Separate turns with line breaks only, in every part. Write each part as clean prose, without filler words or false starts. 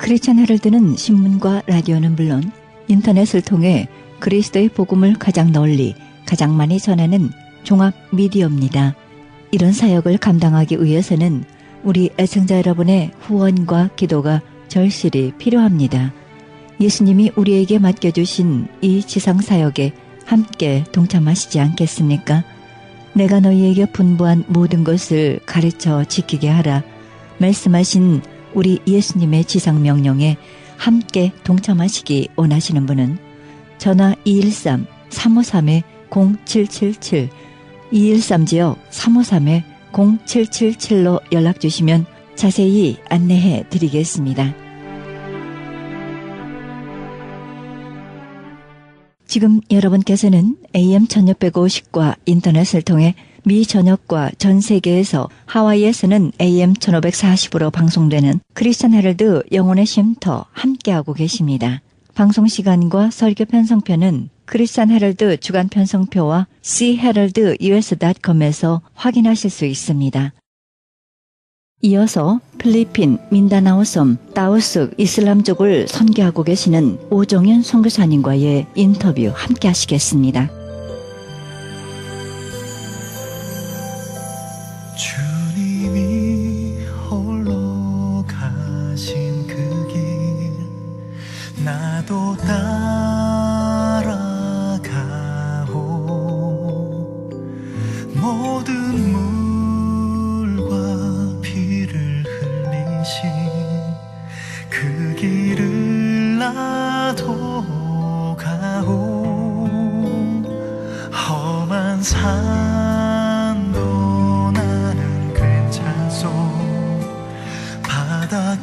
크리스천 헤럴드는 신문과 라디오는 물론 인터넷을 통해 그리스도의 복음을 가장 널리, 가장 많이 전하는 종합 미디어입니다. 이런 사역을 감당하기 위해서는 우리 애청자 여러분의 후원과 기도가 절실히 필요합니다. 예수님이 우리에게 맡겨주신 이 지상사역에 함께 동참하시지 않겠습니까? 내가 너희에게 분부한 모든 것을 가르쳐 지키게 하라 말씀하신 우리 예수님의 지상명령에 함께 동참하시기 원하시는 분은 전화 213-353-0777 213지역 353-0777로 연락주시면 자세히 안내해 드리겠습니다. 지금 여러분께서는 AM 1650과 인터넷을 통해 미 전역과 전 세계에서 하와이에서는 AM 1540으로 방송되는 크리스천 헤럴드 영혼의 쉼터 함께하고 계십니다. 방송 시간과 설교 편성표는 크리스천 헤럴드 주간 편성표와 cheheraldus.com에서 확인하실 수 있습니다. 이어서 필리핀 민다나오 섬 다우스 이슬람족을 선교하고 계시는 오정윤 선교사님과의 인터뷰 함께 하시겠습니다.
주님이 홀로 가신 그 길 나도 따라가오 모든 물과 피를 흘리신 그 길을 나도 가오 험한 산도 나는 괜찮소 바다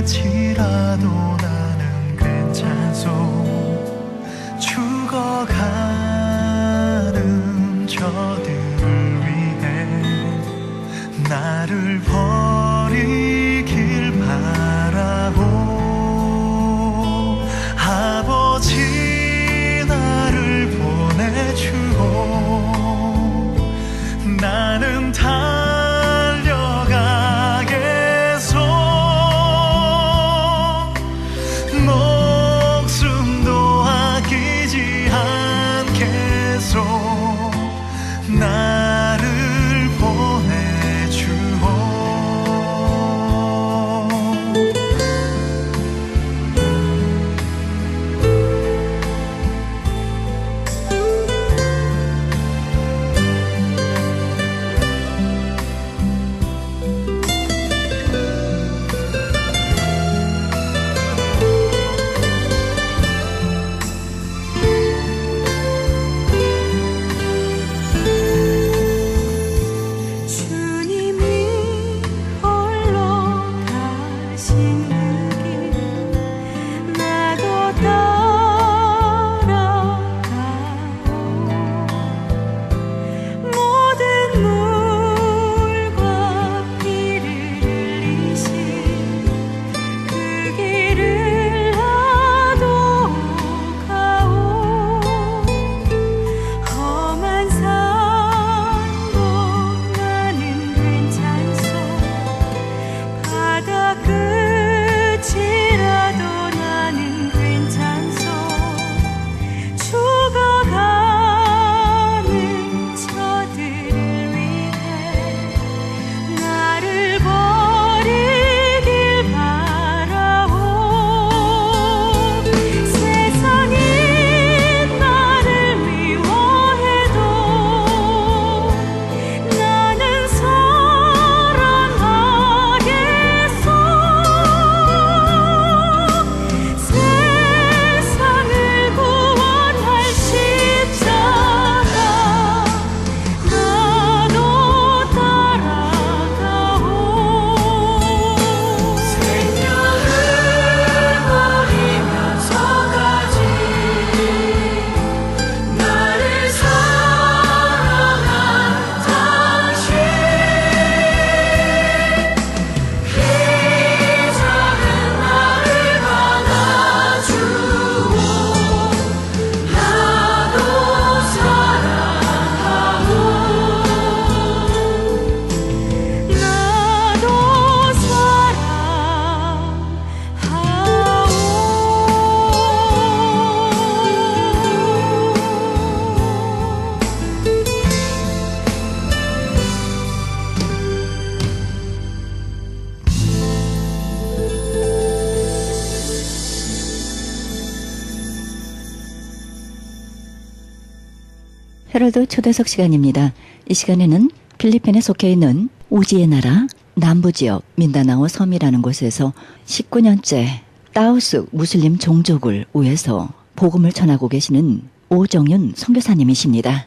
끝이라도 나는 괜찮소 죽어가는 저들을 위해 나를 버리길 바라고 아버지 나를 보내주오 나는 달려가겠소 목숨도 아끼지 않겠소 나를 보내주오
끝
헤럴드 초대석 시간입니다. 이 시간에는 필리핀에 속해 있는 오지의 나라 남부지역 민다나오 섬이라는 곳에서 19년째 따오스 무슬림 종족을 위해서 복음을 전하고 계시는 오정윤 선교사님이십니다.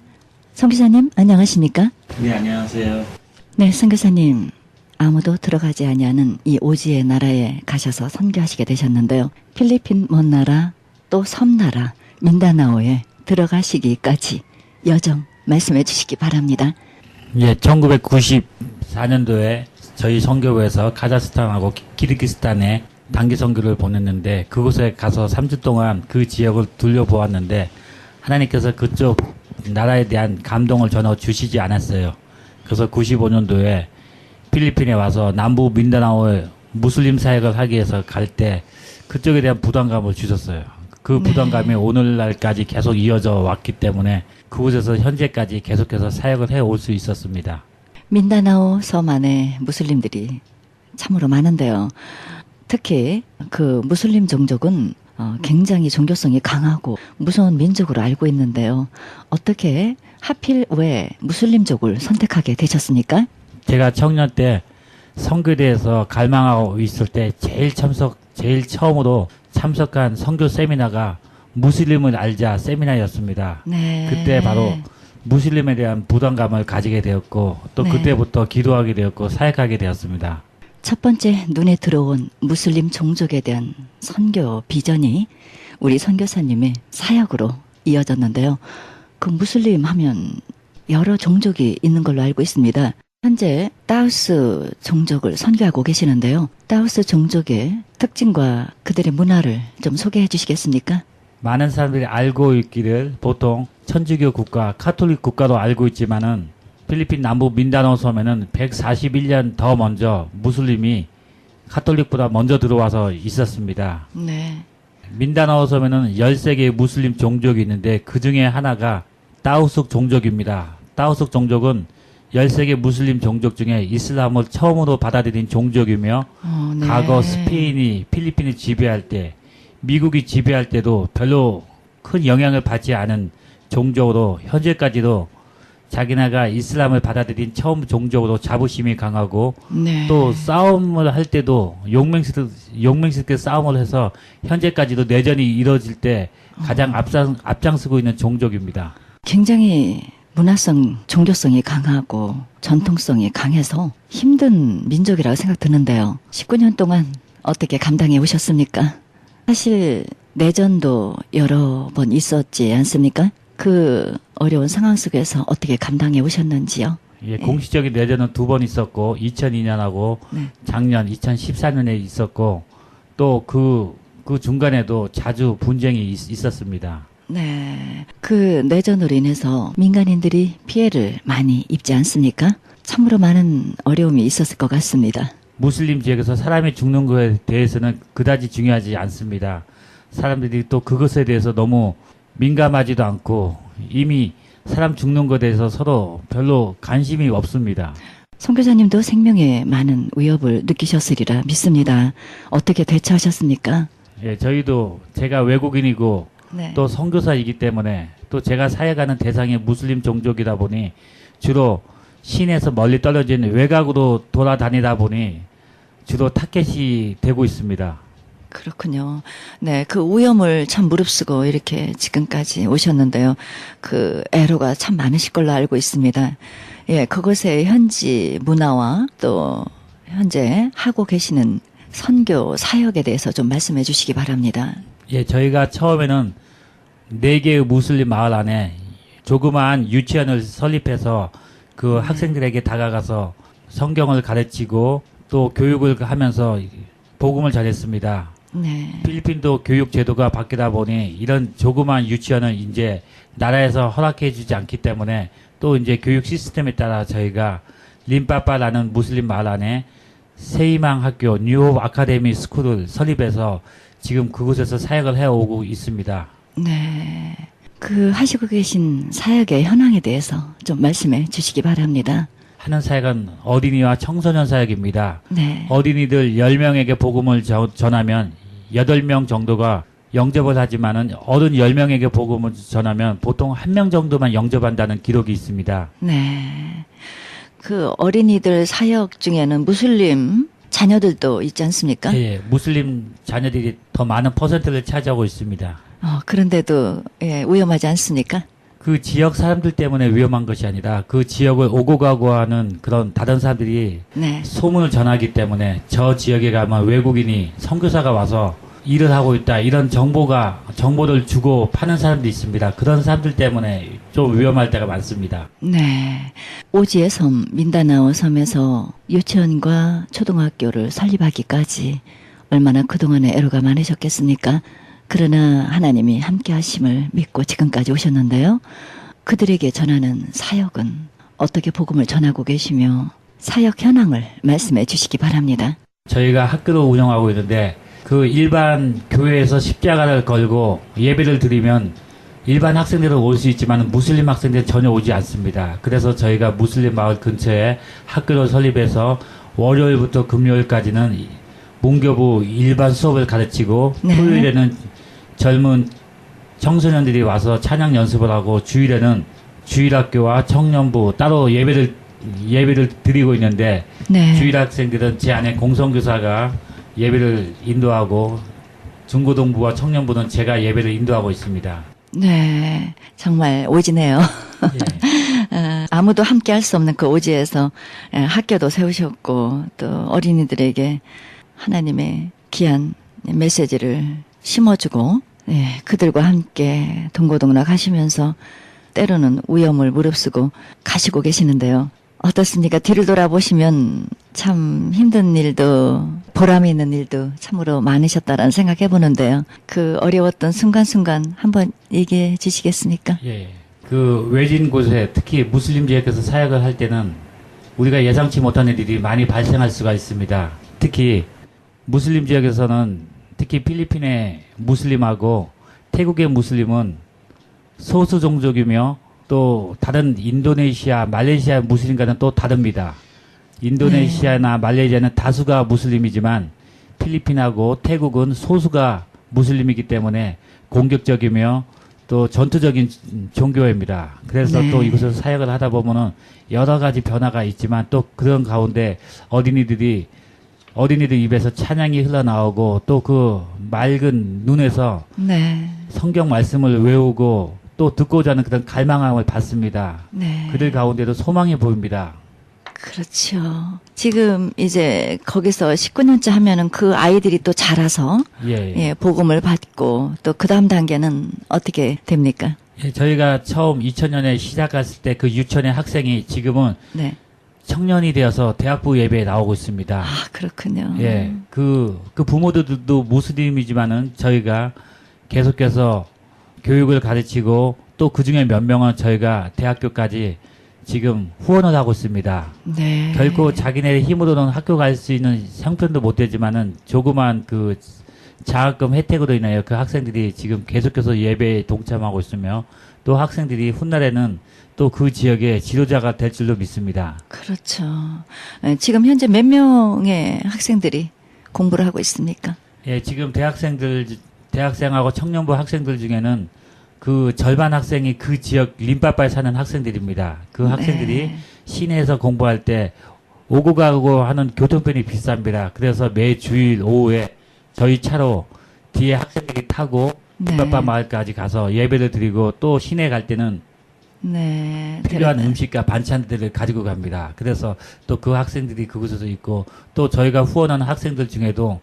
선교사님 안녕하십니까?
네, 안녕하세요.
네, 선교사님. 아무도 들어가지 아니하는 이 오지의 나라에 가셔서 선교하시게 되셨는데요. 필리핀 먼 나라 또 섬나라 민다나오에 들어가시기까지 여정 말씀해 주시기 바랍니다.
예, 1994년도에 저희 선교부에서 카자흐스탄하고 키르기스탄에 단기 선교를 보냈는데 그곳에 가서 3주 동안 그 지역을 둘러보았는데 하나님께서 그쪽 나라에 대한 감동을 전혀 주시지 않았어요. 그래서 95년도에 필리핀에 와서 남부 민다나오에 무슬림 사역을 하기 위해서 갈 때 그쪽에 대한 부담감을 주셨어요. 그 부담감이 오늘날까지 계속 이어져 왔기 때문에 그곳에서 현재까지 계속해서 사역을 해올 수 있었습니다.
민다나오 섬 안에 무슬림들이 참으로 많은데요. 특히 그 무슬림 종족은 굉장히 종교성이 강하고 무서운 민족으로 알고 있는데요. 어떻게 하필 왜 무슬림족을 선택하게 되셨습니까?
제가 청년 때 선교대에서 갈망하고 있을 때 제일 처음으로 참석한 선교 세미나가 무슬림을 알자 세미나였습니다.
네.
그때 바로 무슬림에 대한 부담감을 가지게 되었고 또
네.
그때부터 기도하게 되었고 사역하게 되었습니다.
첫 번째 눈에 들어온 무슬림 종족에 대한 선교 비전이 우리 선교사님의 사역으로 이어졌는데요. 그 무슬림 하면 여러 종족이 있는 걸로 알고 있습니다. 현재 따우스 종족을 선교하고 계시는데요. 따우스 종족의 특징과 그들의 문화를 좀 소개해 주시겠습니까?
많은 사람들이 알고 있기를 보통 천주교 국가, 카톨릭 국가로 알고 있지만은 필리핀 남부 민다나오 섬에는 141년 더 먼저 무슬림이 카톨릭보다 먼저 들어와서 있었습니다.
네.
민다나오 섬에는 13개의 무슬림 종족이 있는데 그 중에 하나가 따우숙 종족입니다. 따우숙 종족은 13개 무슬림 종족 중에 이슬람을 처음으로 받아들인 종족이며
네.
과거 스페인이 필리핀을 지배할 때 미국이 지배할 때도 별로 큰 영향을 받지 않은 종족으로 현재까지도 자기네가 이슬람을 받아들인 처음 종족으로 자부심이 강하고
네.
또 싸움을 할 때도 용맹스럽게 싸움을 해서 현재까지도 내전이 이뤄질 때 가장 앞장서고 있는 종족입니다.
굉장히 문화성, 종교성이 강하고 전통성이 강해서 힘든 민족이라고 생각 드는데요. 19년 동안 어떻게 감당해 오셨습니까? 사실 내전도 여러 번 있었지 않습니까? 그 어려운 상황 속에서 어떻게 감당해 오셨는지요?
예, 공식적인 내전은 2번 있었고 2002년하고
네.
작년 2014년에 있었고 또 그 중간에도 자주 분쟁이 있었습니다.
네. 그 내전으로 인해서 민간인들이 피해를 많이 입지 않습니까? 참으로 많은 어려움이 있었을 것 같습니다.
무슬림 지역에서 사람이 죽는 것에 대해서는 그다지 중요하지 않습니다. 사람들이 또 그것에 대해서 너무 민감하지도 않고 이미 사람 죽는 것에 대해서 서로 별로 관심이 없습니다.
선교사님도 생명에 많은 위협을 느끼셨으리라 믿습니다. 어떻게 대처하셨습니까?
예, 저희도 제가 외국인이고
네.
또 선교사이기 때문에 또 제가 사역하는 대상이 무슬림 종족이다 보니 주로 시내에서 멀리 떨어진 외곽으로 돌아다니다 보니 주로 타겟이 되고 있습니다.
그렇군요. 네, 그 위험을 참 무릅쓰고 이렇게 지금까지 오셨는데요. 그 애로가 참 많으실 걸로 알고 있습니다. 예, 그곳의 현지 문화와 또 현재 하고 계시는 선교 사역에 대해서 좀 말씀해 주시기 바랍니다.
예, 저희가 처음에는 4개의 무슬림 마을 안에 조그마한 유치원을 설립해서 그 학생들에게 다가가서 성경을 가르치고 또 교육을 하면서 복음을 전했습니다.
네.
필리핀도 교육 제도가 바뀌다 보니 이런 조그마한 유치원은 이제 나라에서 허락해 주지 않기 때문에 또 이제 교육 시스템에 따라 저희가 림빠빠라는 무슬림 마을 안에 새희망 학교 뉴홉 아카데미 스쿨을 설립해서 지금 그곳에서 사역을 해오고 있습니다.
네. 그 하시고 계신 사역의 현황에 대해서 좀 말씀해 주시기 바랍니다.
하는 사역은 어린이와 청소년 사역입니다.
네.
어린이들 10명에게 복음을 전하면 8명 정도가 영접을 하지만은 어른 10명에게 복음을 전하면 보통 1명 정도만 영접한다는 기록이 있습니다.
네. 그 어린이들 사역 중에는 무슬림 자녀들도 있지 않습니까?
예, 무슬림 자녀들이 더 많은 퍼센트를 차지하고 있습니다.
그런데도 예, 위험하지 않습니까?
그 지역 사람들 때문에 위험한 것이 아니라 그 지역을 오고 가고 하는 그런 다른 사람들이
네.
소문을 전하기 때문에 저 지역에 가면 외국인이 선교사가 와서 일을 하고 있다 이런 정보를 주고 파는 사람도 있습니다. 그런 사람들 때문에 좀 위험할 때가 많습니다.
네. 오지의 섬, 민다나오 섬에서 유치원과 초등학교를 설립하기까지 얼마나 그동안에 애로가 많으셨겠습니까? 그러나 하나님이 함께 하심을 믿고 지금까지 오셨는데요. 그들에게 전하는 사역은 어떻게 복음을 전하고 계시며 사역 현황을 말씀해 주시기 바랍니다.
저희가 학교를 운영하고 있는데 그 일반 교회에서 십자가를 걸고 예배를 드리면 일반 학생들은 올 수 있지만 무슬림 학생들은 전혀 오지 않습니다. 그래서 저희가 무슬림 마을 근처에 학교를 설립해서 월요일부터 금요일까지는 문교부 일반 수업을 가르치고
네.
토요일에는 젊은 청소년들이 와서 찬양 연습을 하고 주일에는 주일학교와 청년부 따로 예배를 드리고 있는데
네.
주일 학생들은 제 안에 공성교사가 예배를 인도하고 중고등부와 청년부는 제가 예배를 인도하고 있습니다.
네. 정말 오지네요.
예.
아무도 함께 할 수 없는 그 오지에서 학교도 세우셨고 또 어린이들에게 하나님의 귀한 메시지를 심어주고 그들과 함께 동고동락 하시면서 때로는 위험을 무릅쓰고 가시고 계시는데요. 어떻습니까? 뒤를 돌아보시면 참 힘든 일도 보람 있는 일도 참으로 많으셨다라는 생각해 보는데요. 그 어려웠던 순간순간 한번 얘기해 주시겠습니까?
예. 그 외진 곳에 특히 무슬림 지역에서 사역을 할 때는 우리가 예상치 못하는 일이 많이 발생할 수가 있습니다. 특히 무슬림 지역에서는 특히 필리핀의 무슬림하고 태국의 무슬림은 소수 종족이며 또 다른 인도네시아, 말레이시아 무슬림과는 또 다릅니다. 인도네시아나 말레이시아는 다수가 무슬림이지만 필리핀하고 태국은 소수가 무슬림이기 때문에 공격적이며 또 전투적인 종교입니다. 그래서
네.
또 이곳에서 사역을 하다 보면은 여러 가지 변화가 있지만 또 그런 가운데 어린이들 입에서 찬양이 흘러나오고 또 그 맑은 눈에서
네.
성경 말씀을 외우고 또 듣고자 하는 그런 갈망함을 받습니다.
네.
그들 가운데도 소망이 보입니다.
그렇죠. 지금 이제 거기서 19년째 하면은 그 아이들이 또 자라서
예.
복음을 받고 또 그 다음 단계는 어떻게 됩니까?
예, 저희가 처음 2000년에 시작했을 때 그 유치원의 학생이 지금은
네.
청년이 되어서 대학부 예배에 나오고 있습니다.
아, 그렇군요.
예, 그 부모들도 무슬림이지만은 저희가 계속해서 교육을 가르치고 또 그 중에 몇 명은 저희가 대학교까지 지금 후원을 하고 있습니다.
네.
결코 자기네 힘으로는 학교 갈 수 있는 형편도 못 되지만은 조그만 그 장학금 혜택으로 인하여 그 학생들이 지금 계속해서 예배에 동참하고 있으며 또 학생들이 훗날에는 또 그 지역의 지도자가 될 줄로 믿습니다.
그렇죠. 지금 현재 몇 명의 학생들이 공부를 하고 있습니까?
예, 지금 대학생하고 청년부 학생들 중에는 그 절반 학생이 그 지역 림바빠에 사는 학생들입니다. 그 학생들이
네.
시내에서 공부할 때 오고 가고 하는 교통편이 비쌉니다. 그래서 매 주일 오후에 저희 차로 뒤에 학생들이 타고
네.
림바빠 마을까지 가서 예배를 드리고 또 시내 갈 때는
네.
필요한
대단해.
음식과 반찬들을 가지고 갑니다. 그래서 또 그 학생들이 그곳에서 있고 또 저희가 후원하는 학생들 중에도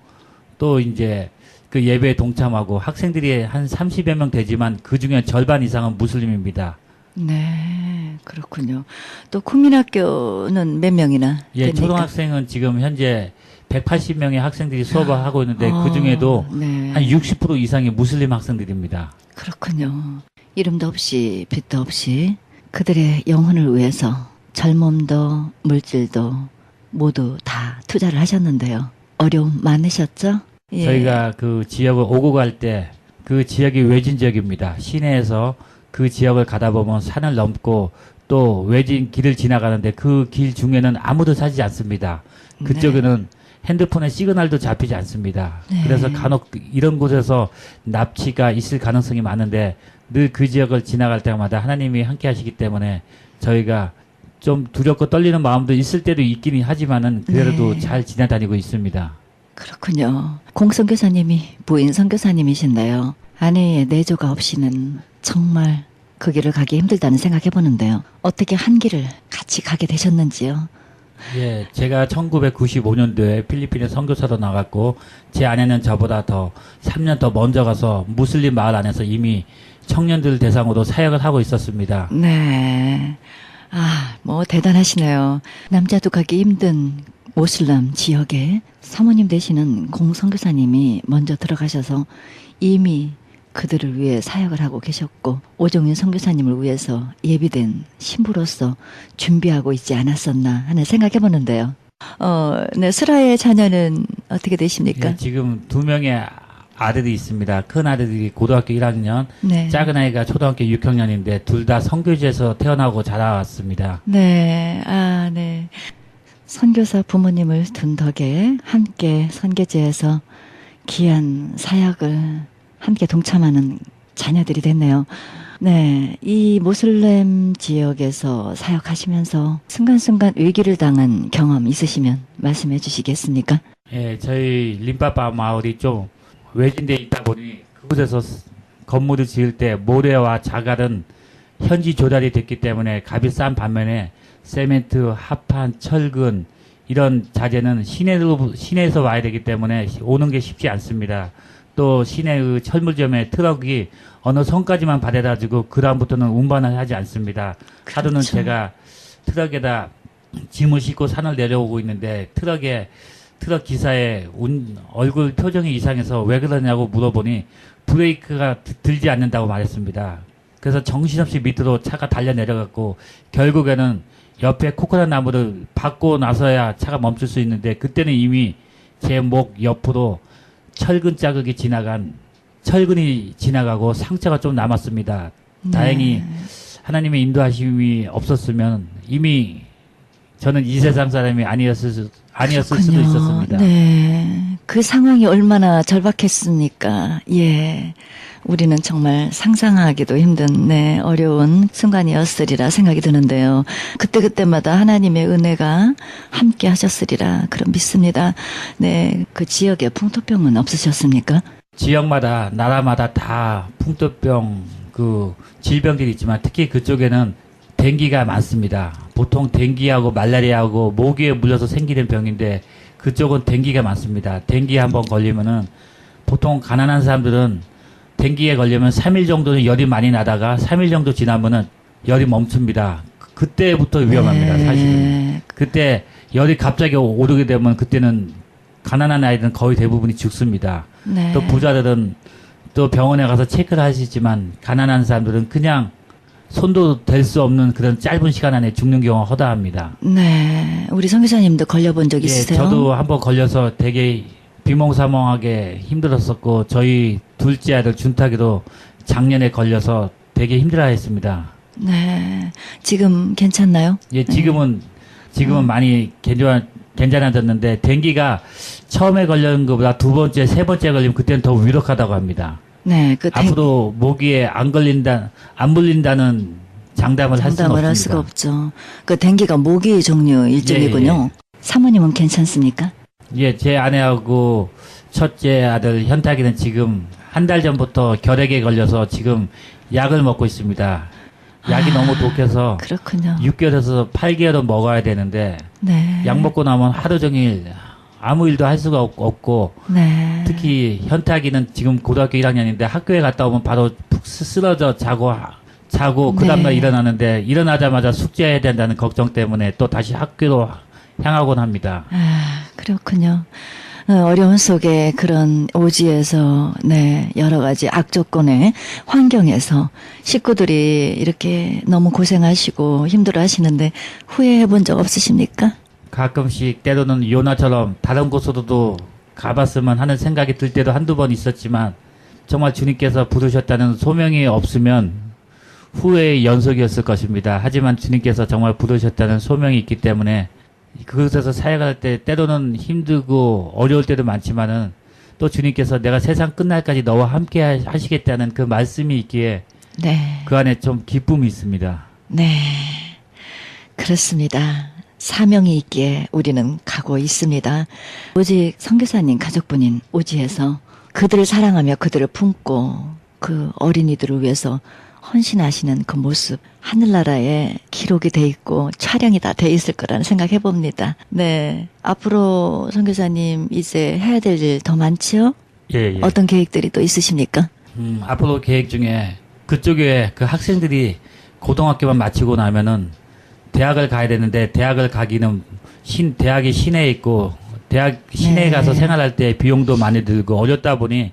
또 이제 그 예배에 동참하고 학생들이 한 30여 명 되지만 그 중에 절반 이상은 무슬림입니다.
네. 그렇군요. 또 국민학교는 몇 명이나
예,
됩니까?
초등학생은 지금 현재 180명의 학생들이 수업을 하고 있는데 그 중에도
네.
한 60% 이상이 무슬림 학생들입니다.
그렇군요. 이름도 없이 빛도 없이 그들의 영혼을 위해서 젊음도 물질도 모두 다 투자를 하셨는데요. 어려움 많으셨죠? 예.
저희가 그 지역을 오고 갈 때 그 지역이 외진 지역입니다. 시내에서 그 지역을 가다 보면 산을 넘고 또 외진 길을 지나가는데 그 길 중에는 아무도 살지 않습니다. 그쪽에는 핸드폰에 시그널도 잡히지 않습니다.
네.
그래서 간혹 이런 곳에서 납치가 있을 가능성이 많은데 늘 그 지역을 지나갈 때마다 하나님이 함께 하시기 때문에 저희가 좀 두렵고 떨리는 마음도 있을 때도 있긴 하지만은 그래도
네.
잘 지나다니고 있습니다.
그렇군요. 공선교사님이 부인 선교사님이신데요. 아내의 내조가 없이는 정말 그 길을 가기 힘들다는 생각해 보는데요. 어떻게 한 길을 같이 가게 되셨는지요?
예, 제가 1995년도에 필리핀에 선교사로 나갔고 제 아내는 저보다 더 3년 더 먼저 가서 무슬림 마을 안에서 이미 청년들 대상으로 사역을 하고 있었습니다.
네. 뭐 대단하시네요. 남자도 가기 힘든 모슬람 지역에 사모님 되시는 공선교사님이 먼저 들어가셔서 이미 그들을 위해 사역을 하고 계셨고 오종윤 선교사님을 위해서 예비된 신부로서 준비하고 있지 않았었나 하는 생각해 보는데요. 네, 슬아의 자녀는 어떻게 되십니까?
예, 지금 2명의 아들이 있습니다. 큰 아들이 고등학교 1학년,
네.
작은 아이가 초등학교 6학년인데 둘 다 선교지에서 태어나고 자라왔습니다.
네, 네. 선교사 부모님을 둔 덕에 함께 선교지에서 귀한 사역을 함께 동참하는 자녀들이 됐네요. 네, 이 모슬렘 지역에서 사역하시면서 순간순간 위기를 당한 경험 있으시면 말씀해 주시겠습니까?
예, 저희 림파파 마을이 좀 외진데 있다 보니 그곳에서 건물을 지을 때 모래와 자갈은 현지 조달이 됐기 때문에 값이 싼 반면에 세멘트, 합판, 철근 이런 자재는 시내에서 와야 되기 때문에 오는 게 쉽지 않습니다. 또 시내의 철물점에 트럭이 어느 선까지만 받아가지고 그 다음부터는 운반을 하지 않습니다. 하루는
그렇죠.
제가 트럭에다 짐을 싣고 산을 내려오고 있는데 트럭 기사의 얼굴 표정이 이상해서 왜 그러냐고 물어보니 브레이크가 들지 않는다고 말했습니다. 그래서 정신없이 밑으로 차가 달려 내려갔고 결국에는 옆에 코코넛 나무를 밟고 나서야 차가 멈출 수 있는데 그때는 이미 제 목 옆으로 철근이 지나가고 상처가 좀 남았습니다.
네.
다행히 하나님의 인도하심이 없었으면 이미 저는 이 세상 사람이 아니었을 수도
그렇군요.
있었습니다.
네. 그 상황이 얼마나 절박했습니까? 예. 우리는 정말 상상하기도 힘든, 네, 어려운 순간이었으리라 생각이 드는데요. 그때마다 하나님의 은혜가 함께 하셨으리라, 그런 믿습니다. 네. 그 지역에 풍토병은 없으셨습니까?
지역마다, 나라마다 다 풍토병, 질병들이 있지만 특히 그쪽에는 댕기가 많습니다. 보통 댕기하고 말라리아하고 모기에 물려서 생기는 병인데 그쪽은 댕기가 많습니다. 댕기에 한번 걸리면은 보통 가난한 사람들은 댕기에 걸리면 3일 정도는 열이 많이 나다가 3일 정도 지나면은 열이 멈춥니다. 그때부터 위험합니다.
네.
사실은. 그때 열이 갑자기 오르게 되면 그때는 가난한 아이들은 거의 대부분이 죽습니다.
네.
또 부자들은 또 병원에 가서 체크를 하시지만 가난한 사람들은 그냥 손도 댈 수 없는 그런 짧은 시간 안에 죽는 경우가 허다합니다.
네. 우리 선교사님도 걸려본 적
예,
있으세요?
저도 한번 걸려서 되게 비몽사몽하게 힘들었었고 저희 둘째 아들 준탁이도 작년에 걸려서 되게 힘들어했습니다.
네. 지금 괜찮나요?
예, 지금은 많이 괜찮아졌는데 댕기가 처음에 걸린 것보다 두 번째, 세 번째 걸리면 그때는 더 위력하다고 합니다.
네.
앞으로 모기에 안 물린다는 장담을 할 수는
장담을
없습니다.
할 수가 없죠. 그 댕기가 모기 종류 일종이군요. 사모님은 괜찮습니까?
예, 제 아내하고 첫째 아들 현탁이는 지금 한 달 전부터 결핵에 걸려서 지금 약을 먹고 있습니다. 약이 너무 독해서
그렇군요.
6개월에서 8개월은 먹어야 되는데
네.
약 먹고 나면 하루 종일 아무 일도 할 수가 없고
네.
특히 현탁이는 지금 고등학교 1학년인데 학교에 갔다 오면 바로 푹 쓰러져 자고 그 다음날
네.
일어나는데 일어나자마자 숙제해야 된다는 걱정 때문에 또 다시 학교로 향하곤 합니다.
그렇군요. 어려운 속에 그런 오지에서, 네, 여러 가지 악조건의 환경에서 식구들이 이렇게 너무 고생하시고 힘들어 하시는데 후회해 본 적 없으십니까?
가끔씩 때로는 요나처럼 다른 곳으로도 가봤으면 하는 생각이 들 때도 한두 번 있었지만 정말 주님께서 부르셨다는 소명이 없으면 후회의 연속이었을 것입니다. 하지만 주님께서 정말 부르셨다는 소명이 있기 때문에 그곳에서 사역할 때 때로는 힘들고 어려울 때도 많지만은 또 주님께서 내가 세상 끝날까지 너와 함께 하시겠다는 그 말씀이 있기에
네.
그 안에 좀 기쁨이 있습니다.
네. 그렇습니다. 사명이 있기에 우리는 가고 있습니다. 오직 선교사님 가족분인 오지에서 그들을 사랑하며 그들을 품고 그 어린이들을 위해서 헌신하시는 그 모습 하늘나라에 기록이 돼 있고 촬영이 다 돼 있을 거라는 생각해 봅니다. 네. 앞으로 선교사님 이제 해야 될 일 더 많지요?
예, 예.
어떤 계획들이 또 있으십니까?
앞으로 계획 중에 그쪽에 그 학생들이 고등학교만 마치고 나면은 대학을 가야 되는데 대학을 가기는 대학이 시내에 있고 대학 시내에
네.
가서 생활할 때 비용도 많이 들고 어렵다 보니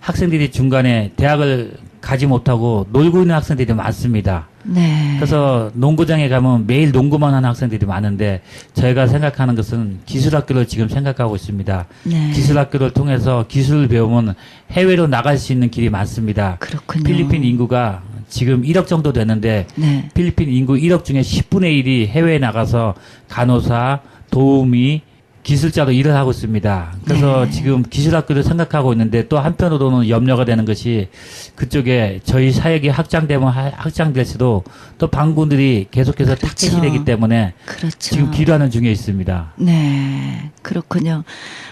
학생들이 중간에 대학을 가지 못하고 놀고 있는 학생들이 많습니다.
네.
그래서 농구장에 가면 매일 농구만 하는 학생들이 많은데 저희가 생각하는 것은 기술학교를 지금 생각하고 있습니다.
네.
기술학교를 통해서 기술을 배우면 해외로 나갈 수 있는 길이 많습니다.
그렇군요.
필리핀 인구가 지금 1억 정도 되는데
네.
필리핀 인구 1억 중에 10분의 1이 해외에 나가서 간호사, 도우미, 기술자로 일을 하고 있습니다. 그래서
네.
지금 기술학교를 생각하고 있는데 또 한편으로는 염려가 되는 것이 그쪽에 저희 사역이 확장되면 확장될수록 또 방군들이 계속해서
그렇죠.
타켓이 되기 때문에
그렇죠.
지금 기도하는 중에 있습니다.
네, 그렇군요.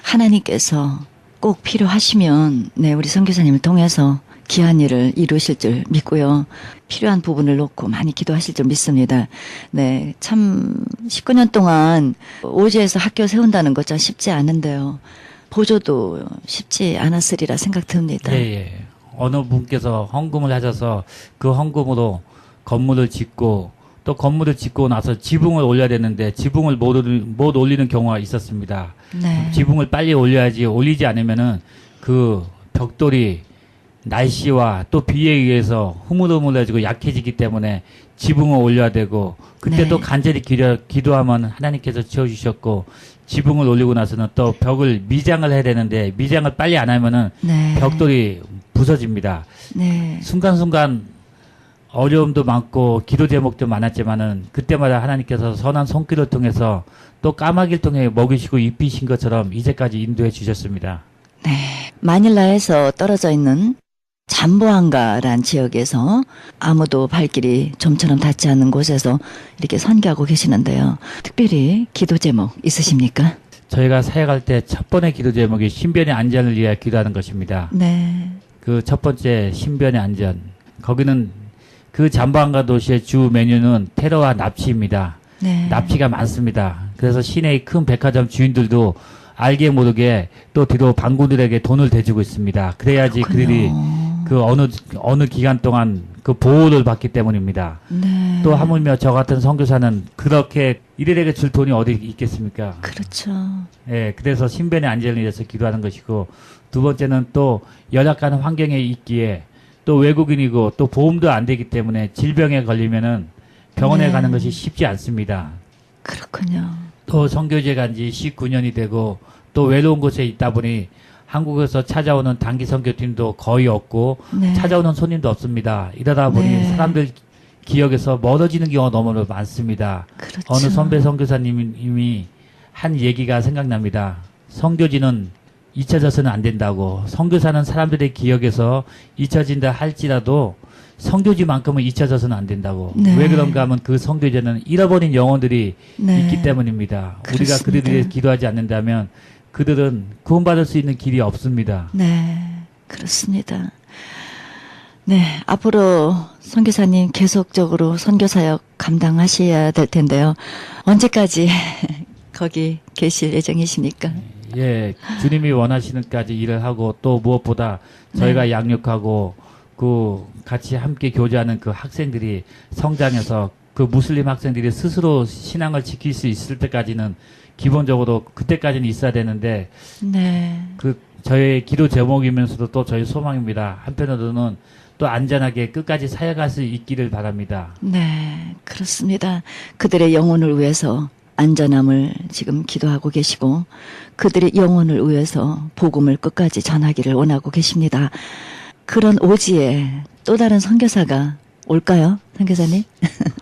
하나님께서 꼭 필요하시면, 네, 우리 선교사님을 통해서 귀한 일을 이루실 줄 믿고요. 필요한 부분을 놓고 많이 기도하실 줄 믿습니다. 네, 참 19년 동안 오지에서 학교 세운다는 것 참 쉽지 않은데요. 보조도 쉽지 않았으리라 생각 듭니다.
예, 예. 어느 분께서 헌금을 하셔서 그 헌금으로 건물을 짓고 또 건물을 짓고 나서 지붕을 올려야 되는데 지붕을 못 올리는 경우가 있었습니다.
네.
지붕을 빨리 올려야지 올리지 않으면은 그 벽돌이 날씨와 또 비에 의해서 흐물흐물해지고 약해지기 때문에 지붕을 올려야 되고 그때
네.
또 간절히 기도하면 하나님께서 지어주셨고 지붕을 올리고 나서는 또 벽을 미장을 해야 되는데 미장을 빨리 안 하면은
네.
벽돌이 부서집니다.
네.
순간순간 어려움도 많고 기도 제목도 많았지만은 그때마다 하나님께서 선한 손길을 통해서 또 까마귀를 통해 먹이시고 입히신 것처럼 이제까지 인도해 주셨습니다.
네. 마닐라에서 떨어져 있는 잠보안가란 지역에서 아무도 발길이 좀처럼 닿지 않는 곳에서 이렇게 선교하고 계시는데요. 특별히 기도 제목 있으십니까?
저희가 사역할 때 첫 번째 기도 제목이 신변의 안전을 위해 기도하는 것입니다.
네.
그 첫 번째 신변의 안전. 거기는 그 잠보안가 도시의 주 메뉴는 테러와 납치입니다.
네.
납치가 많습니다. 그래서 시내의 큰 백화점 주인들도 알게 모르게 또 뒤로 방구들에게 돈을 대주고 있습니다. 그래야지
그렇군요.
그들이 그 어느 기간 동안 그 보호를 받기 때문입니다.
네.
또 하물며 저 같은 선교사는 그렇게 이들에게 줄 돈이 어디 있겠습니까?
그렇죠.
예, 그래서 신변의 안전을 위해서 기도하는 것이고 두 번째는 또 열악한 환경에 있기에 또 외국인이고 또 보험도 안 되기 때문에 질병에 걸리면은 병원에
네.
가는 것이 쉽지 않습니다.
그렇군요.
또 선교제 간 지 19년이 되고 또 외로운 곳에 있다 보니 한국에서 찾아오는 단기 선교팀도 거의 없고
네.
찾아오는 손님도 없습니다. 이러다 보니
네.
사람들 기억에서 멀어지는 경우가 너무 많습니다.
그렇죠.
어느 선배 선교사님이 한 얘기가 생각납니다. 선교지는 잊혀져서는 안 된다고. 선교사는 사람들의 기억에서 잊혀진다 할지라도 선교지만큼은 잊혀져서는 안 된다고.
네.
왜 그런가 하면 그 선교제는 잃어버린 영혼들이
네.
있기 때문입니다. 우리가
그렇습니다.
그들을 위해 기도하지 않는다면 그들은 구원받을 수 있는 길이 없습니다.
네. 그렇습니다. 네. 앞으로 선교사님 계속적으로 선교사역 감당하셔야 될 텐데요. 언제까지 거기 계실 예정이십니까?
예, 주님이 원하시는까지 일을 하고 또 무엇보다 저희가
네.
양육하고 그 같이 함께 교제하는 그 학생들이 성장해서 그 무슬림 학생들이 스스로 신앙을 지킬 수 있을 때까지는 기본적으로 그때까지는 있어야 되는데
네.
그 저의 기도 제목이면서도 또 저희 소망입니다. 한편으로는 또 안전하게 끝까지 사역할 수 있기를 바랍니다.
네. 그렇습니다. 그들의 영혼을 위해서 안전함을 지금 기도하고 계시고 그들의 영혼을 위해서 복음을 끝까지 전하기를 원하고 계십니다. 그런 오지에 또 다른 선교사가 올까요? 선교사님?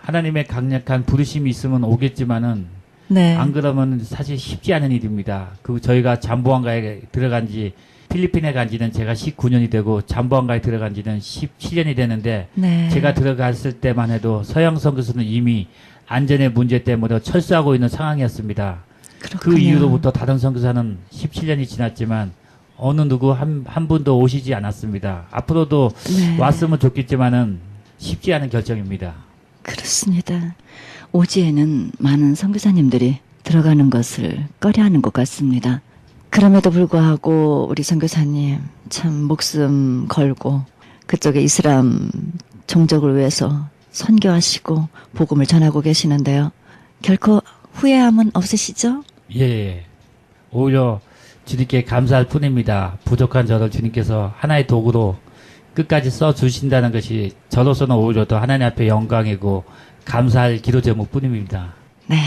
하나님의 강력한 부르심이 있으면 오겠지만은
네.
안 그러면 사실 쉽지 않은 일입니다. 저희가 잠보안가에 들어간 지 필리핀에 간 지는 제가 19년이 되고 잠보안가에 들어간 지는 17년이 되는데
네.
제가 들어갔을 때만 해도 서양 선교수는 이미 안전의 문제 때문에 철수하고 있는 상황이었습니다. 그
그렇군요.
이후로부터 다른 선교사는 17년이 지났지만 어느 누구 한 분도 오시지 않았습니다. 앞으로도
네.
왔으면 좋겠지만은 쉽지 않은 결정입니다.
그렇습니다. 오지에는 많은 선교사님들이 들어가는 것을 꺼려하는 것 같습니다. 그럼에도 불구하고 우리 선교사님 참 목숨 걸고 그쪽에 이슬람 종족을 위해서 선교하시고 복음을 전하고 계시는데요. 결코 후회함은 없으시죠?
예. 오히려 주님께 감사할 뿐입니다. 부족한 저를 주님께서 하나의 도구로 끝까지 써주신다는 것이 저로서는 오히려 더 하나님 앞에 영광이고 감사할 기도 제목 뿐입니다.
네,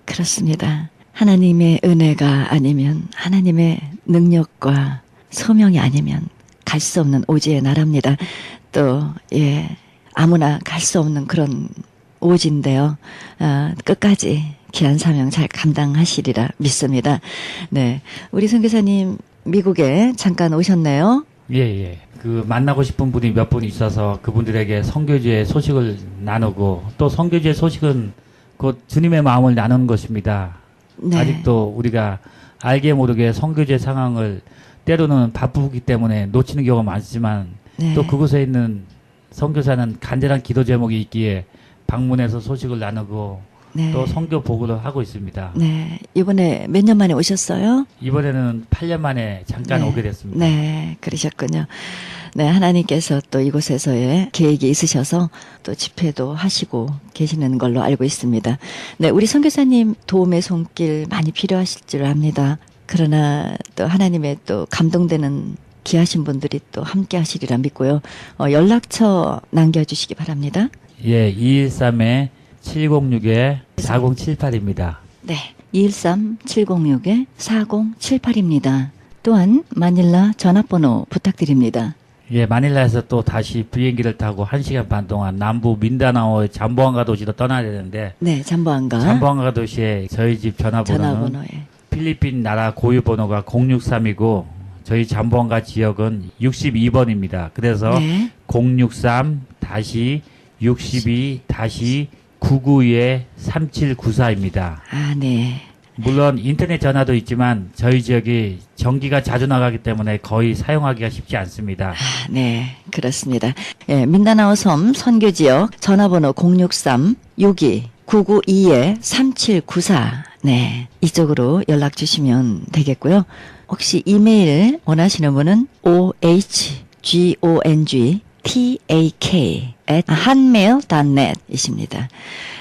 그렇습니다. 하나님의 은혜가 아니면 하나님의 능력과 소명이 아니면 갈 수 없는 오지의 나라입니다. 또 아무나 갈 수 없는 그런 오지인데요. 끝까지 귀한 사명 잘 감당하시리라 믿습니다. 네, 우리 선교사님 미국에 잠깐 오셨네요.
예. 만나고 싶은 분이 몇 분 있어서 그분들에게 선교지의 소식을 나누고 또 선교지의 소식은 곧 주님의 마음을 나누는 것입니다.
네.
아직도 우리가 알게 모르게 선교지의 상황을 때로는 바쁘기 때문에 놓치는 경우가 많지만
네.
또 그곳에 있는 선교사는 간절한 기도 제목이 있기에 방문해서 소식을 나누고
네.
또 선교 보고를 하고 있습니다.
네, 이번에 몇 년 만에 오셨어요?
이번에는 8년 만에 잠깐
네.
오게 됐습니다.
네, 그러셨군요. 네, 하나님께서 또 이곳에서의 계획이 있으셔서 또 집회도 하시고 계시는 걸로 알고 있습니다. 네, 우리 선교사님 도움의 손길 많이 필요하실 줄 압니다. 그러나 또 하나님의 또 감동되는 귀하신 분들이 또 함께 하시리라 믿고요. 연락처 남겨주시기 바랍니다.
예, 213-706-4078입니다.
네, 213-706-4078입니다. 또한 마닐라 전화번호 부탁드립니다.
예, 마닐라에서 또 다시 비행기를 타고 1시간 반 동안 남부 민다나오의 잠보안가 도시로 떠나야 되는데
네, 잠보안가.
잠보안가 도시에 저희 집 전화번호는
전화번호에.
필리핀 나라 고유 번호가 063이고 저희 잠보안가 지역은 62번입니다. 그래서
네.
063-62-992-3794입니다.
아, 네.
물론 인터넷 전화도 있지만 저희 지역이 전기가 자주 나가기 때문에 거의 사용하기가 쉽지 않습니다.
아, 네, 그렇습니다. 예, 민다나오 섬 선교지역 전화번호 063-62-992-3794. 네, 이쪽으로 연락 주시면 되겠고요. 혹시 이메일 원하시는 분은 ohgongtak@hanmail.net 이십니다.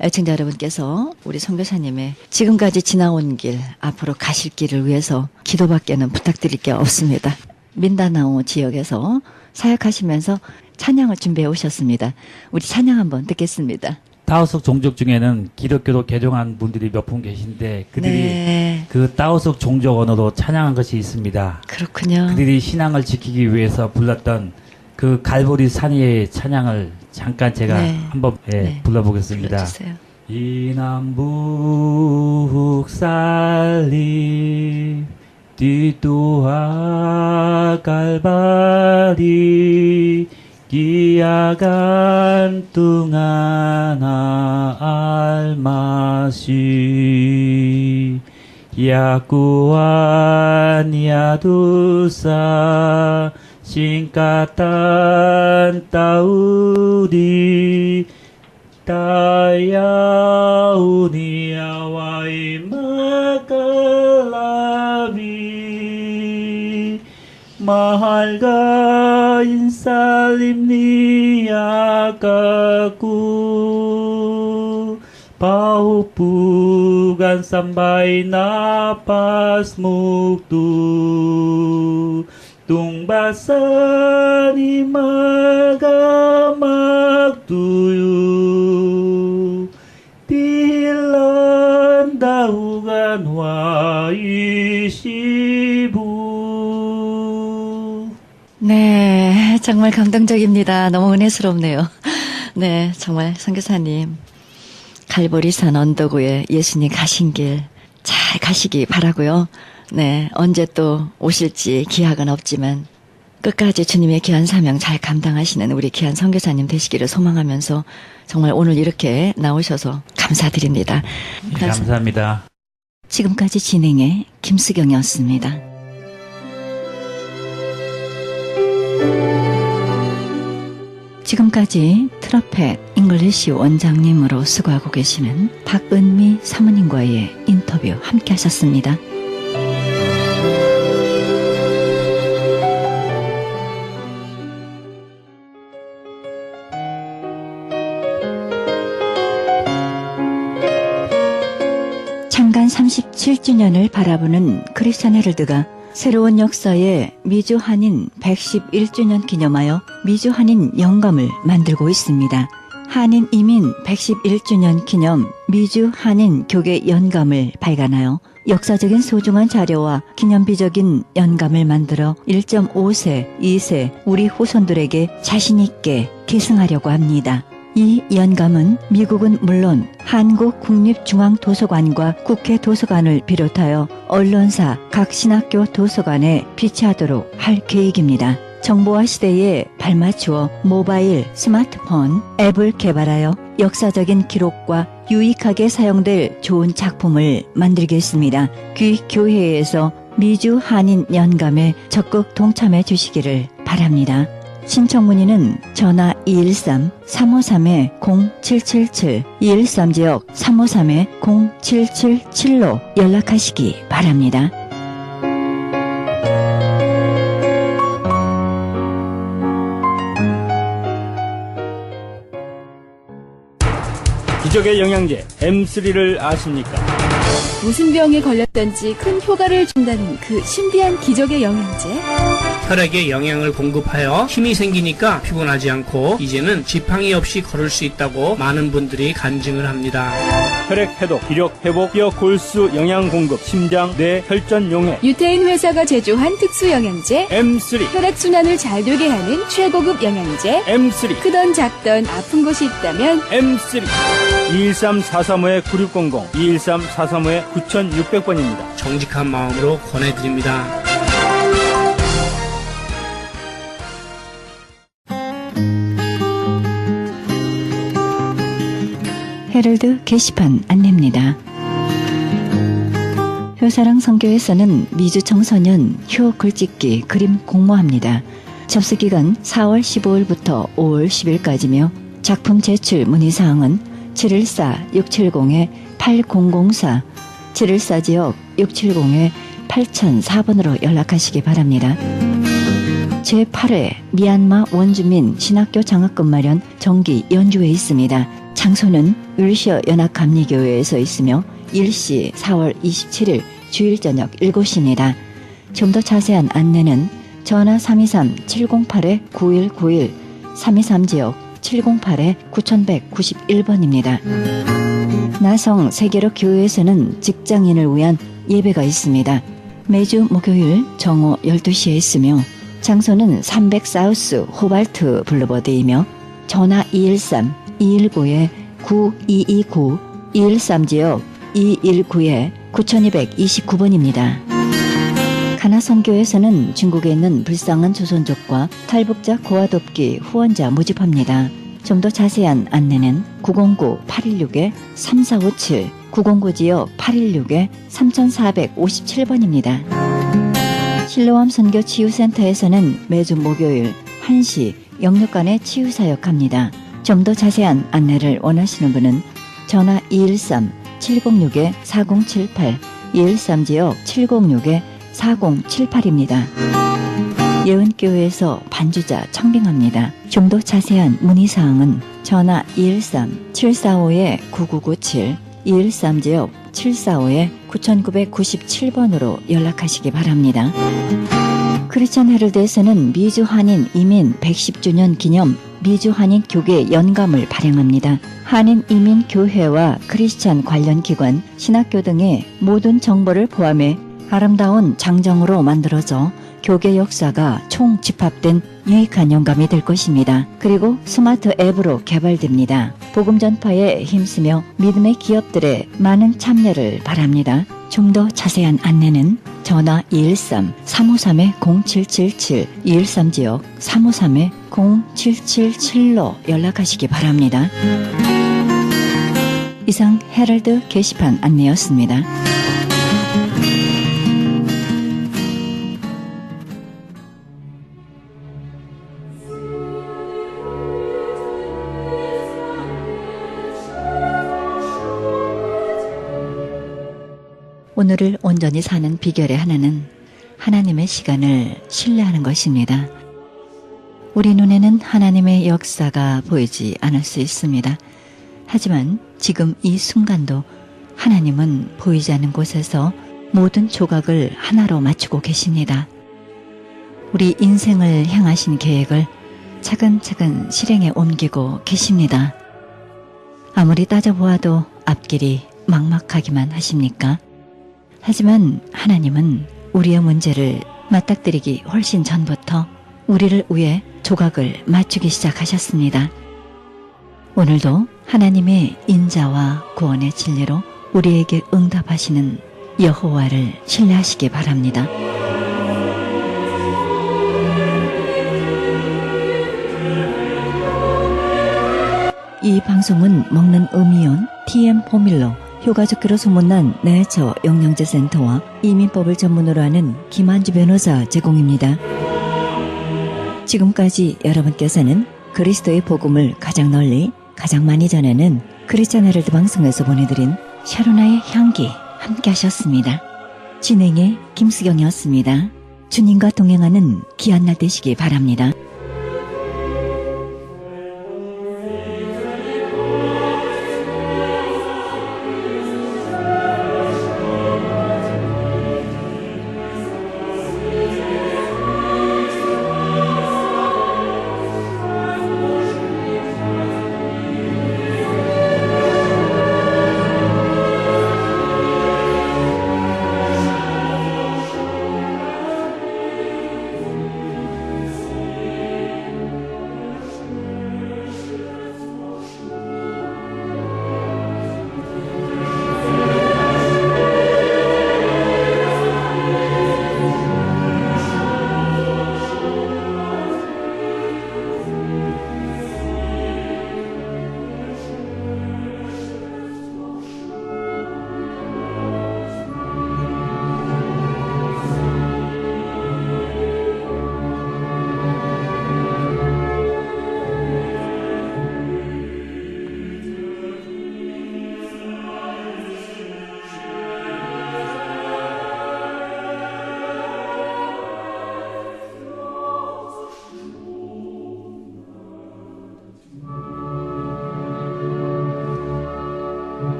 애청자 여러분께서 우리 선교사님의 지금까지 지나온 길, 앞으로 가실 길을 위해서 기도밖에는 부탁드릴 게 없습니다. 민다나오 지역에서 사역하시면서 찬양을 준비해 오셨습니다. 우리 찬양 한번 듣겠습니다.
다우석 종족 중에는 기독교로 개종한 분들이 몇 분 계신데 그들이
네,
그 다우석 종족 언어로 찬양한 것이 있습니다.
그렇군요.
그들이 신앙을 지키기 위해서 불렀던 그 갈보리 산 위의 찬양을 잠깐 제가
네.
한번
네.
불러보겠습니다.
불러주세요.
이남북 살리 뒤또하 갈바리 기야간뚱하나 알마시 야구안 야두사 싱카탄 따우디 따야우니아와이 마칼라비 마할가 인살림니아까구 pahupugan sampai napas muktu tungbasani magamak tuyu tilan dahugan waisibu.
네, 정말 감동적입니다. 너무 은혜스럽네요. 네, 정말 선교사님 갈보리산 언덕 위에 예수님 가신 길 잘 가시기 바라고요. 네, 언제 또 오실지 기약은 없지만 끝까지 주님의 귀한 사명 잘 감당하시는 우리 귀한 선교사님 되시기를 소망하면서 정말 오늘 이렇게 나오셔서 감사드립니다.
네, 감사합니다.
지금까지 진행의 김수경이었습니다. 지금까지 트러펫 잉글리시 원장님으로 수고하고 계시는 박은미 사모님과의 인터뷰 함께 하셨습니다. 창간 37주년을 바라보는 크리스천 헤럴드가 새로운 역사의 미주 한인 111주년 기념하여 미주 한인 영감을 만들고 있습니다. 한인 이민 111주년 기념 미주 한인 교계 연감을 발간하여 역사적인 소중한 자료와 기념비적인 연감을 만들어 1.5세, 2세 우리 후손들에게 자신있게 계승하려고 합니다. 이 연감은 미국은 물론 한국 국립중앙도서관과 국회도서관을 비롯하여 언론사, 각 신학교 도서관에 비치하도록 할 계획입니다. 정보화 시대에 발맞추어 모바일, 스마트폰, 앱을 개발하여 역사적인 기록과 유익하게 사용될 좋은 작품을 만들겠습니다. 귀 교회에서 미주 한인 연감에 적극 동참해 주시기를 바랍니다. 신청 문의는 전화 213-353-0777, 213지역 353-0777로 연락하시기 바랍니다.
기적의 영양제 M3를 아십니까?
무슨 병에 걸렸던지 큰 효과를 준다는 그 신비한 기적의 영양제.
혈액에 영양을 공급하여 힘이 생기니까 피곤하지 않고 이제는 지팡이 없이 걸을 수 있다고 많은 분들이 간증을 합니다.
혈액 해독, 기력 회복, 뼈 골수 영양 공급, 심장, 뇌, 혈전 용해.
유태인 회사가 제조한 특수 영양제.
M3.
혈액 순환을 잘 되게 하는 최고급 영양제.
M3.
크던 작던 아픈 곳이 있다면
M3. 213-435-9600, 213-435-9600번입니다.
정직한 마음으로 권해드립니다.
헤럴드 게시판 안내입니다. 효사랑 선교에서는 미주 청소년 효 글짓기 그림 공모합니다. 접수기간 4월 15일부터 5월 10일까지며 작품 제출 문의사항은 714-670-8004, 714지역 670-8004번으로 연락하시기 바랍니다. 제8회 미얀마 원주민 신학교 장학금 마련 정기 연주회 있습니다. 장소는 울셔 연합감리교회에서 있으며 일시 4월 27일 주일 저녁 7시입니다. 좀 더 자세한 안내는 전화 323-708-9191, 323지역 708-9191번입니다. 나성 세계로 교회에서는 직장인을 위한 예배가 있습니다. 매주 목요일 정오 12시에 있으며 장소는 300 사우스 호발트 블루버드이며 전화 213-219-9229, 213지역 219-9229번입니다. 가나선교에서는 중국에 있는 불쌍한 조선족과 탈북자 고아돕기 후원자 모집합니다. 좀 더 자세한 안내는 909-816-3457, 909지역 816-3457번입니다. 실로암 선교 치유센터에서는 매주 목요일 1시 영육간의 치유사역합니다. 좀 더 자세한 안내를 원하시는 분은 전화 213-706-4078, 213지역 706-4078입니다. 예은교회에서 반주자 청빙합니다. 좀 더 자세한 문의사항은 전화 213-745-9997, 213지역 745-9997번으로 연락하시기 바랍니다. 크리스천 헤럴드에서는 미주 한인 이민 110주년 기념 미주 한인 교계 연감을 발행합니다. 한인 이민 교회와 크리스천 관련 기관, 신학교 등의 모든 정보를 포함해 아름다운 장정으로 만들어져 교계 역사가 총집합된 유익한 영감이 될 것입니다. 그리고 스마트 앱으로 개발됩니다. 복음 전파에 힘쓰며 믿음의 기업들의 많은 참여를 바랍니다. 좀 더 자세한 안내는 전화 213-353-0777, 213지역 353-0777로 연락하시기 바랍니다. 이상 헤럴드 게시판 안내였습니다. 오늘을 온전히 사는 비결의 하나는 하나님의 시간을 신뢰하는 것입니다. 우리 눈에는 하나님의 역사가 보이지 않을 수 있습니다. 하지만 지금 이 순간도 하나님은 보이지 않는 곳에서 모든 조각을 하나로 맞추고 계십니다. 우리 인생을 향하신 계획을 차근차근 실행에 옮기고 계십니다. 아무리 따져보아도 앞길이 막막하기만 하십니까? 하지만 하나님은 우리의 문제를 맞닥뜨리기 훨씬 전부터 우리를 위해 조각을 맞추기 시작하셨습니다. 오늘도 하나님의 인자와 구원의 진리로 우리에게 응답하시는 여호와를 신뢰하시기 바랍니다. 이 방송은 먹는 음이온 TM 포밀로 효과적기로 소문난 내처 영양제 센터와 이민법을 전문으로 하는 김한주 변호사 제공입니다. 지금까지 여러분께서는 그리스도의 복음을 가장 널리 가장 많이 전하는 크리스찬 헤럴드 방송에서 보내드린 샤로나의 향기 함께 하셨습니다. 진행의 김수경이었습니다. 주님과 동행하는 귀한 날 되시기 바랍니다.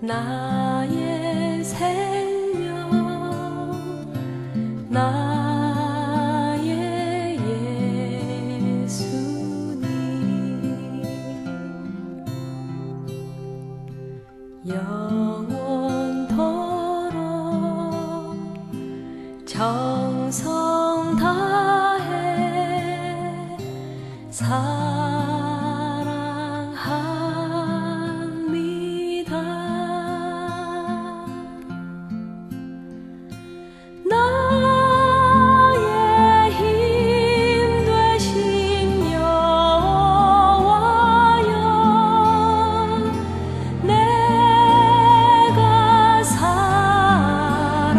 나의 생명 나의 예수님 영원토록 정성 다해 나의 힘 되신 여호와여 내가 사랑합니다.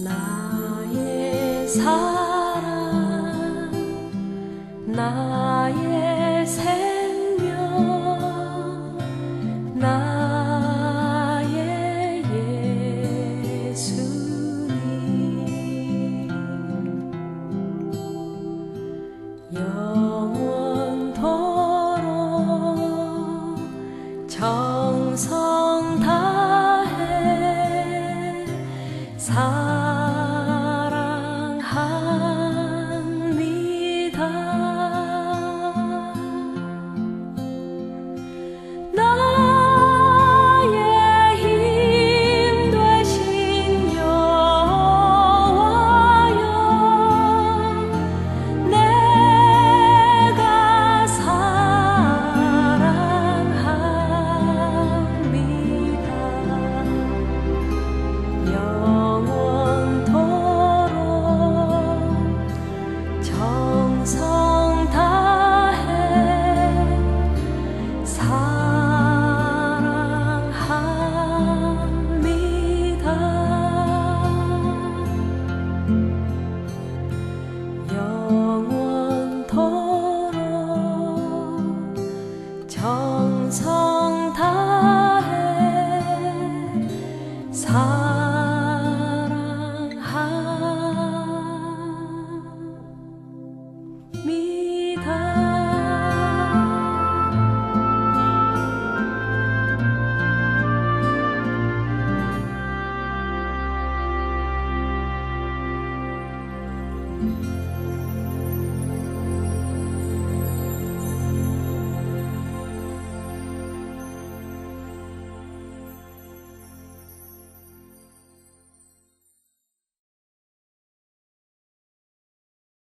나의 사랑 나의 생명 나의 예수님 영원토록 정성 다해 사랑합니다. 나의 힘 되신 여호와여 내가 사랑합니다. 영원토록 정성 다해 사랑합니다. 영원토록 정성 다해 사랑합니다.